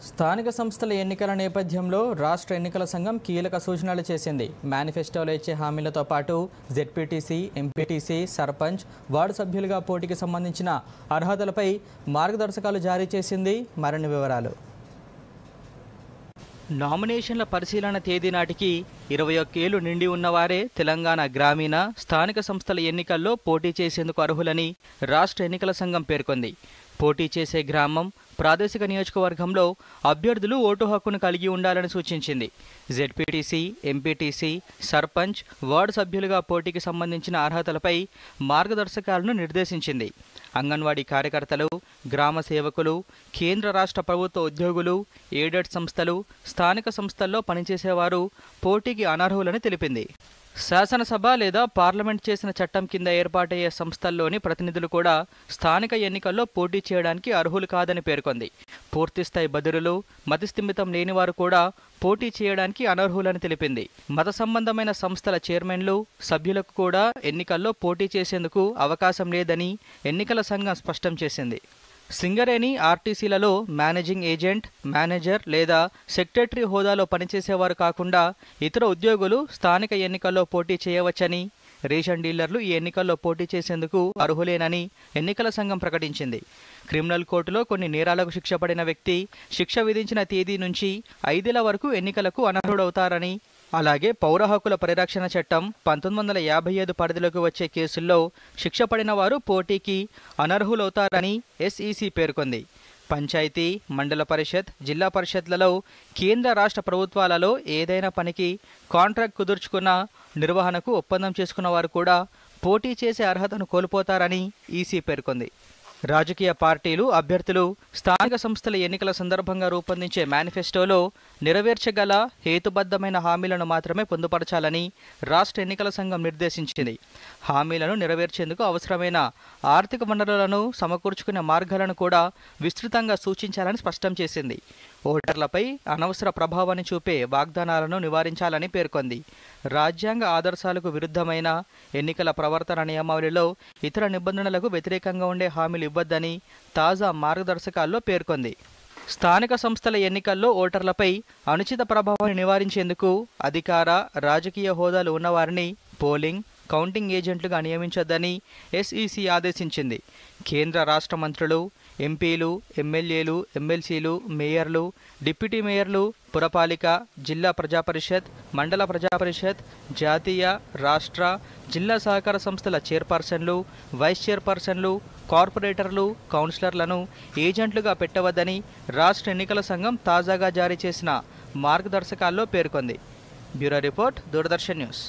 స్థానిక సంస్థల ఎన్నికల నేపథ్యంలో రాష్ట్ర ఎన్నికల సంఘం కీలక సూచనలు చేసింది. మేనిఫెస్టోలో ఇచ్చే హామీలతో పాటు జెడ్పీటీసీ, ఎంపీటీసీ, సర్పంచ్, వార్డు సభ్యులుగా పోటీకి సంబంధించిన అర్హతలపై మార్గదర్శకాలు జారీ చేసింది. మరిన్ని వివరాలు. నామినేషన్ల పరిశీలన తేదీ నాటికి 21 ఏళ్లు నిండి ఉన్నవారే తెలంగాణ గ్రామీణ, స్థానిక సంస్థల ఎన్నికల్లో పోటీ చేసేందుకు అర్హులని రాష్ట్ర ఎన్నికల సంఘం పేర్కొంది. పోటీ చేసే గ్రామం, ప్రాదేశిక నియోజకవర్గంలో అభ్యర్థులు ఓటు హక్కును కలిగి ఉండాలని సూచించింది. జెడ్పీటీసీ, ఎంపీటీసీ, సర్పంచ్, వార్డు సభ్యులుగా పోటీకి సంబంధించిన అర్హతలపై మార్గదర్శకాలను నిర్దేశించింది. అంగన్వాడీ కార్యకర్తలు, గ్రామ సేవకులు, కేంద్ర రాష్ట్ర ప్రభుత్వ ఉద్యోగులు, ఎయిడెడ్ సంస్థలు, స్థానిక సంస్థల్లో పనిచేసేవారు పోటీకి అనర్హులని తెలిపింది. శాసనసభ లేదా పార్లమెంట్ చేసిన చట్టం కింద ఏర్పాటయ్యే సంస్థల్లోని ప్రతినిధులు కూడా స్థానిక ఎన్నికల్లో పోటీ చేయడానికి అర్హులు కాదని పేర్కొంది. పూర్తిస్థాయి బదిరులు, మతిస్థిమితం లేనివారు కూడా పోటీ చేయడానికి అనర్హులని తెలిపింది. మత సంబంధమైన సంస్థల చైర్మన్లు, సభ్యులకు కూడా ఎన్నికల్లో పోటీ చేసేందుకు అవకాశం లేదని ఎన్నికల సంఘం స్పష్టం చేసింది. సింగరేణి, ఆర్టీసీలలో మేనేజింగ్ ఏజెంట్, మేనేజర్ లేదా సెక్రటరీ హోదాలో పనిచేసేవారు కాకుండా ఇతర ఉద్యోగులు స్థానిక ఎన్నికల్లో పోటీ చేయవచ్చని, రేషన్ డీలర్లు ఈ ఎన్నికల్లో పోటీ చేసేందుకు అర్హులేనని ఎన్నికల సంఘం ప్రకటించింది. క్రిమినల్ కోర్టులో కొన్ని నేరాలకు శిక్ష పడిన వ్యక్తి శిక్ష విధించిన తేదీ నుంచి 5 ఏళ్ల వరకు ఎన్నికలకు అనర్హుడవుతారని, అలాగే పౌర హక్కుల పరిరక్షణ చట్టం 1955 పరిధిలోకి వచ్చే కేసుల్లో శిక్ష పడిన వారు పోటీకి అనర్హులవుతారని ఎస్ఈసీ పేర్కొంది. పంచాయతీ, మండల పరిషత్, జిల్లా పరిషత్లలో కేంద్ర రాష్ట్ర ప్రభుత్వాలలో ఏదైనా పనికి కాంట్రాక్ట్ కుదుర్చుకున్న, నిర్వహణకు ఒప్పందం చేసుకున్న వారు కూడా పోటీ చేసే అర్హతను కోల్పోతారని ఈసీ పేర్కొంది. రాజకీయ పార్టీలు, అభ్యర్థులు స్థానిక సంస్థల ఎన్నికల సందర్భంగా రూపొందించే మేనిఫెస్టోలో నెరవేర్చగల హేతుబద్ధమైన హామీలను మాత్రమే పొందుపరచాలని రాష్ట్ర ఎన్నికల సంఘం నిర్దేశించింది. హామీలను నెరవేర్చేందుకు అవసరమైన ఆర్థిక వనరులను సమకూర్చుకునే మార్గాలను కూడా విస్తృతంగా సూచించాలని స్పష్టం చేసింది. ఓటర్లపై అనవసర ప్రభావాన్ని చూపే వాగ్దానాలను నివారించాలని పేర్కొంది. రాజ్యాంగ ఆదర్శాలకు విరుద్ధమైన ఎన్నికల ప్రవర్తన నియమావళిలో ఇతర నిబంధనలకు వ్యతిరేకంగా ఉండే హామీలు ఇవ్వొద్దని తాజా మార్గదర్శకాల్లో పేర్కొంది. స్థానిక సంస్థల ఎన్నికల్లో ఓటర్లపై అనుచిత ప్రభావాన్ని నివారించేందుకు అధికార, రాజకీయ హోదాలు ఉన్నవారిని పోలింగ్, కౌంటింగ్ ఏజెంట్లుగా నియమించొద్దని ఎస్ఈసీ ఆదేశించింది. కేంద్ర రాష్ట్ర మంత్రులు, ఎంపీలు, ఎమ్మెల్యేలు, ఎమ్మెల్సీలు, మేయర్లు, డిప్యూటీ మేయర్లు, పురపాలిక, జిల్లా ప్రజాపరిషత్, మండల ప్రజాపరిషత్, జాతీయ, రాష్ట్ర, జిల్లా సహకార సంస్థల చైర్పర్సన్లు, వైస్ చైర్పర్సన్లు, కార్పొరేటర్లు, కౌన్సిలర్లను ఏజెంట్లుగా పెట్టవద్దని రాష్ట్ర ఎన్నికల సంఘం తాజాగా జారీ చేసిన మార్గదర్శకాల్లో పేర్కొంది. Bureau report, Doordarshan news.